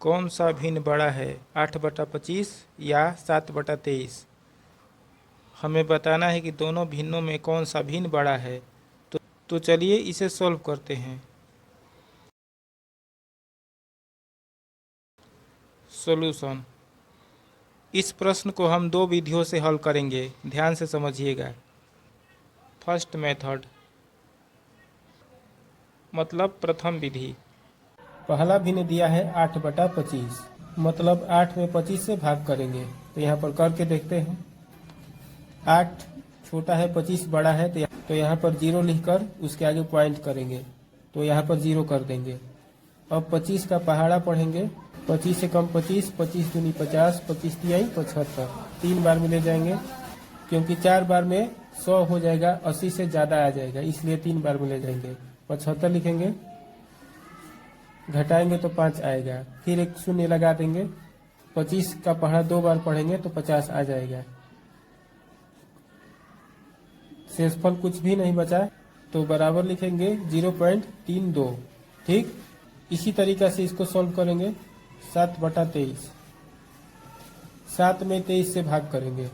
कौन सा भिन्न बड़ा है, 8/25 या 7/23? हमें बताना है कि दोनों भिन्नों में कौन सा भिन्न बड़ा है। तो चलिए इसे सॉल्व करते हैं। सॉल्यूशन। इस प्रश्न को हम दो विधियों से हल करेंगे, ध्यान से समझिएगा। फर्स्ट मेथड मतलब प्रथम विधि। पहला भिन्न दिया है 8/25, मतलब 8 में 25 से भाग करेंगे। तो यहाँ पर करके देखते हैं। 8 छोटा है, 25 बड़ा है, तो यहाँ पर 0 लिखकर उसके आगे पॉइंट करेंगे, तो यहाँ पर 0 कर देंगे। अब 25 का पहाड़ा पढ़ेंगे। 25 से कम 25, 25 दूनी 50, 25 तिहाई 75, 3 बार में ले जाएंगे, क्योंकि 4 बार में 100 हो जाएगा, 80 से ज़्यादा आ जाएगा, इसलिए 3 बार में ले जाएंगे। 75 लिखेंगे, घटाएंगे तो 5 आएगा, फिर एक शून्य लगा देंगे। 25 का पहाड़ा 2 बार पढ़ेंगे तो 50 आ जाएगा। शेषफल कुछ भी नहीं बचा, तो बराबर लिखेंगे 0.32। ठीक, इसी तरीका से इसको सॉल्व करेंगे। 7/23, 7 में 23 से भाग करेंगे।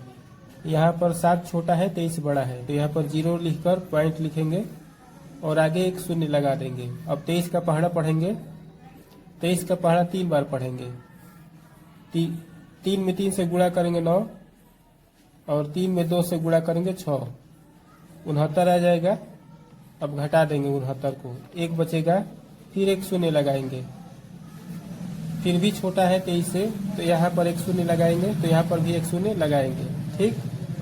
यहाँ पर 7 छोटा है, 23 बड़ा है, तो यहाँ पर 0 लिखकर पॉइंट लिखेंगे और आगे एक शून्य लगा देंगे। अब 23 का पहाड़ा पढ़ेंगे। 23 का पहाड़ा 3 बार पढ़ेंगे। 3 में 3 से गुणा करेंगे 9, और 3 में 2 से गुणा करेंगे 6, 69 आ जाएगा। अब घटा देंगे 69 को, 1 बचेगा, फिर एक शून्य लगाएंगे। फिर भी छोटा है 23 से, तो यहाँ पर एक शून्य लगाएंगे, तो यहाँ पर भी एक शून्य लगाएंगे। ठीक,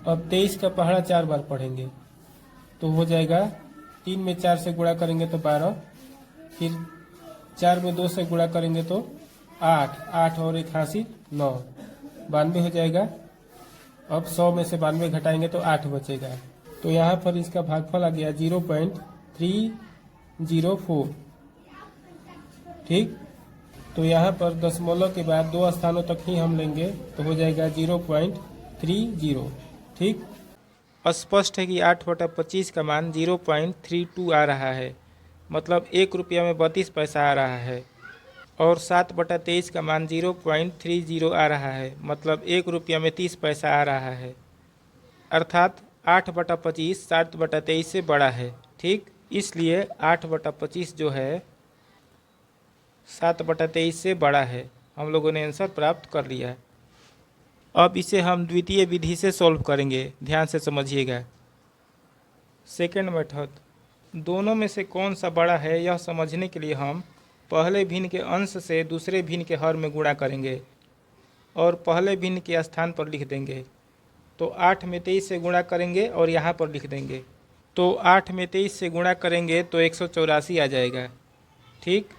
अब 23 का पहाड़ा 4 बार पढ़ेंगे, तो हो जाएगा 3 में 4 से गुणा करेंगे तो 12, फिर 4 में 2 से गुणा करेंगे तो 8, 8 और 81 9, 92 हो जाएगा। अब 100 में से 92 घटाएंगे तो 8 बचेगा, तो यहाँ पर इसका भागफल आ गया 0.304। ठीक, तो यहाँ पर दशमलव के बाद 2 स्थानों तक ही हम लेंगे, तो हो जाएगा 0.30। ठीक, स्पष्ट है कि 8/25 का मान 0.32 आ रहा है, मतलब 1 रुपया में 32 पैसा आ रहा है। और 7/23 का मान 0.30 आ रहा है, मतलब 1 रुपया में 30 पैसा आ रहा है। अर्थात 8/25 7/23 से बड़ा है। ठीक, इसलिए 8/25 जो है 7/23 से बड़ा है। हम लोगों ने आंसर प्राप्त कर लिया है। अब इसे हम द्वितीय विधि से सॉल्व करेंगे, ध्यान से समझिएगा। सेकेंड मेथड, दोनों में से कौन सा बड़ा है यह समझने के लिए हम पहले भिन्न के अंश से दूसरे भिन्न के हर में गुणा करेंगे और पहले भिन्न के स्थान पर लिख देंगे। तो 8 में 23 से गुणा करेंगे और यहाँ पर लिख देंगे। तो 8 में 23 से गुणा करेंगे तो 184 आ जाएगा। ठीक,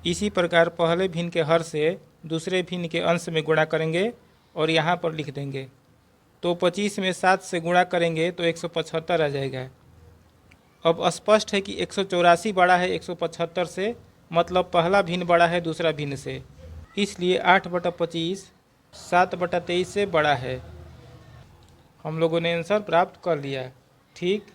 इसी प्रकार पहले भिन्न के हर से दूसरे भिन्न के अंश में गुणा करेंगे और यहाँ पर लिख देंगे। तो 25 में 7 से गुणा करेंगे तो 175 आ जाएगा। अब स्पष्ट है कि 184 बड़ा है 175 से, मतलब पहला भिन्न बड़ा है दूसरा भिन्न से, इसलिए 8/25 7/23 से बड़ा है। हम लोगों ने आंसर प्राप्त कर लिया। ठीक,